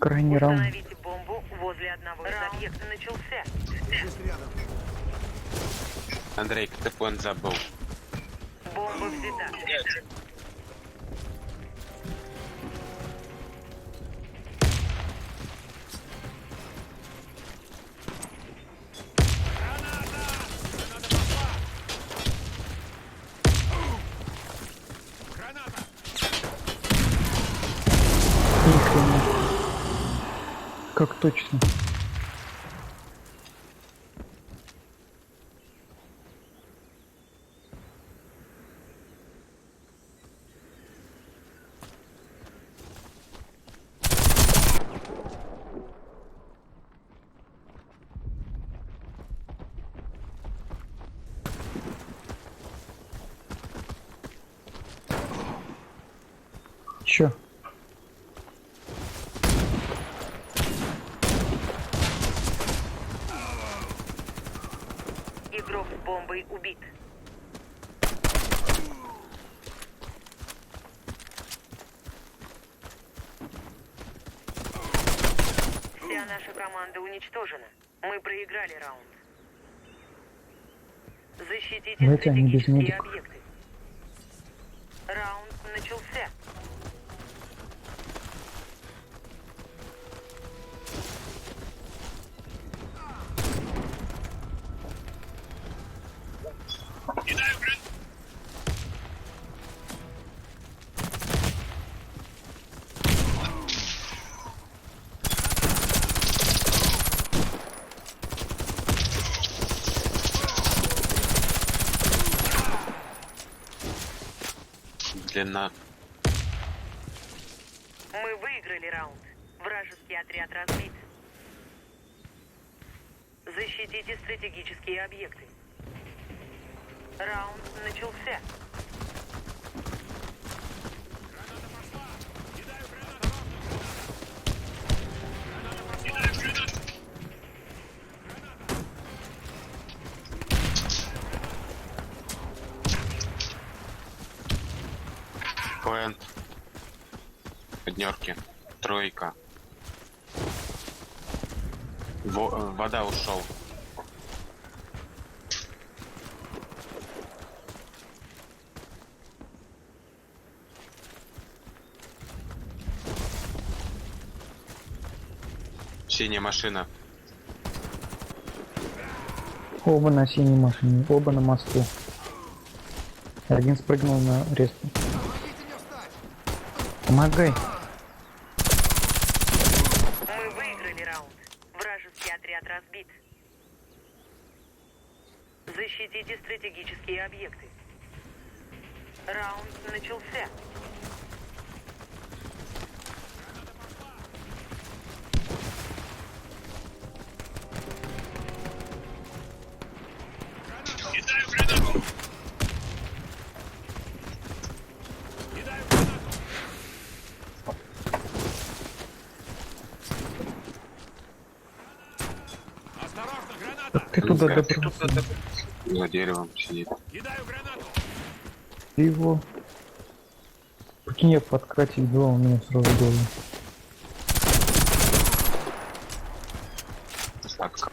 Крайний раунд. Установите бомбу возле одного из объектов. Начался. Андрей, ты поинт забыл. Бомба взята. Ни хрена. Как точно. Чё? Игрок с бомбой убит. Вся наша команда уничтожена. Мы проиграли раунд. Защитите Давайте они без стратегические медика. объекты. Раунд начался. Длина. Мы выиграли раунд. Вражеский отряд разбит. Защитите стратегические объекты. Раунд начался. Поинт. Поднерки. Тройка. Вода ушел. Синяя машина. Оба на синей машине, оба на мосту. Один спрыгнул на респу. Помогай. Мы выиграли раунд. Вражеский отряд разбит. Защитите стратегические объекты. Раунд начался. Как ты туда добрался? За деревом сидит. Ты его... Прикинь, я подкатил два, у меня сразу голову. Сладко.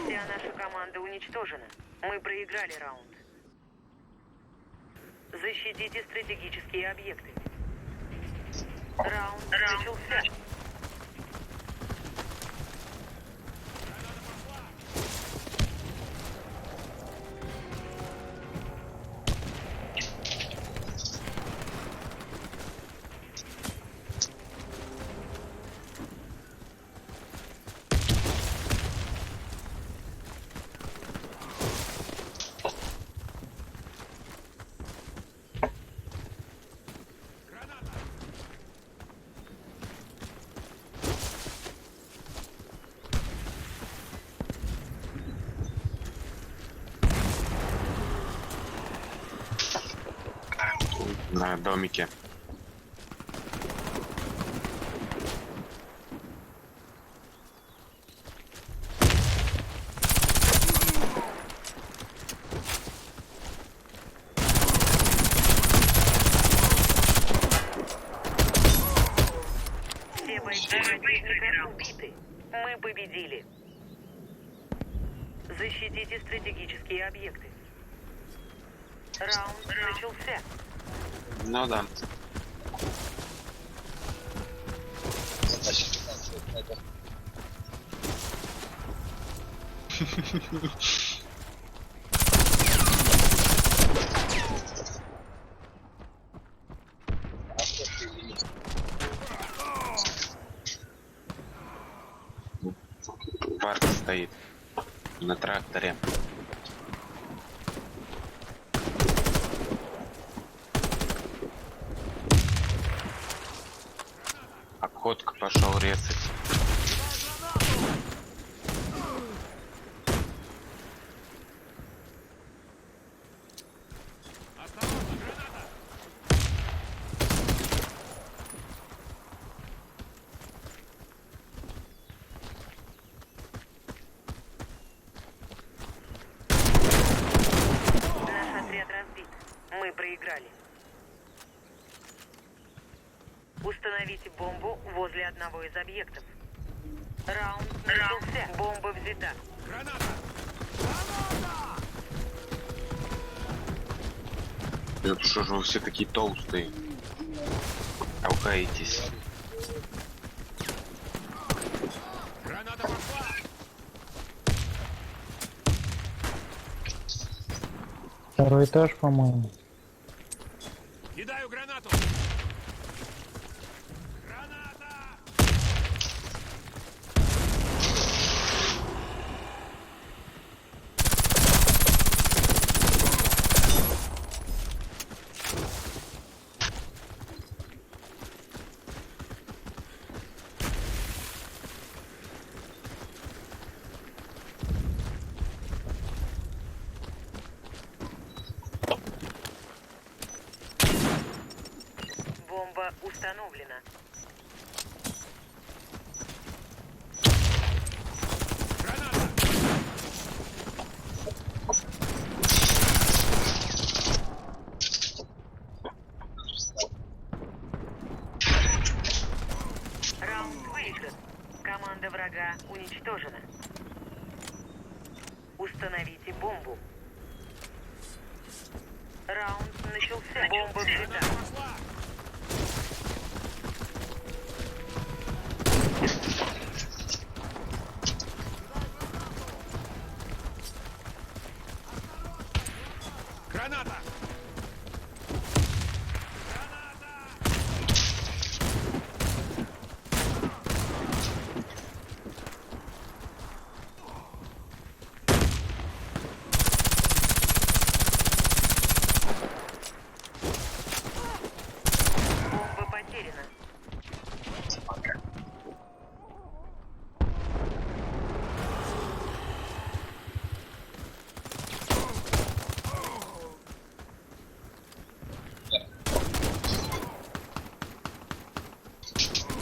Вся наша команда уничтожена. Мы проиграли раунд. Защитите стратегические объекты. Раунд начался. На домике. победили. Защитите стратегические объекты. Раунд начался. Ну да. Парк стоит на тракторе. Охотка пошел резать. Наш отряд разбит. Мы проиграли. Установите бомбу возле одного из объектов. Раунд начался. Бомба взята. Это что же вы все такие толстые? Толкаетесь. Второй этаж, по-моему. Кидаю гранату! Граната! Бомба установлена. Граната! Раунд выигран. Команда врага уничтожена. Установите бомбу. Раунд начался. Бомба взята. Пошла! Граната! Бомба потеряна.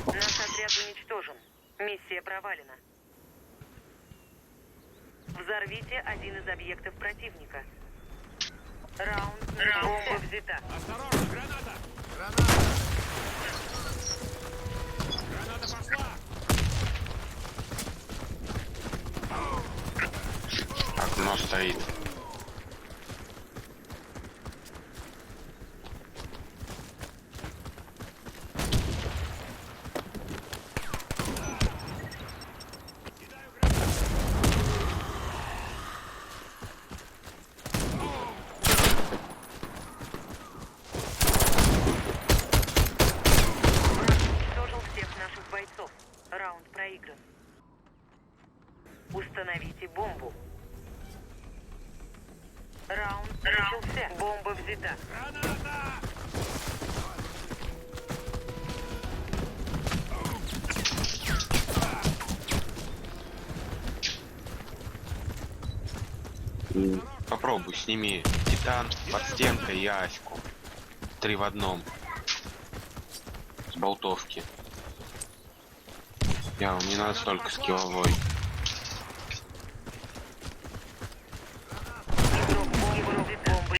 Наш отряд уничтожен. Миссия провалена. Взорвите один из объектов противника. Раунд. Бомба взята. Осторожно, граната! Граната! Граната пошла! Окно стоит. Уничтожил всех наших бойцов. Раунд проигран. Установите бомбу. Раунд начался. Бомба взята. Граната! Попробуй, сними Титан, подстенка и Аську. 3 в одном. С болтовки. Я не настолько скилловой.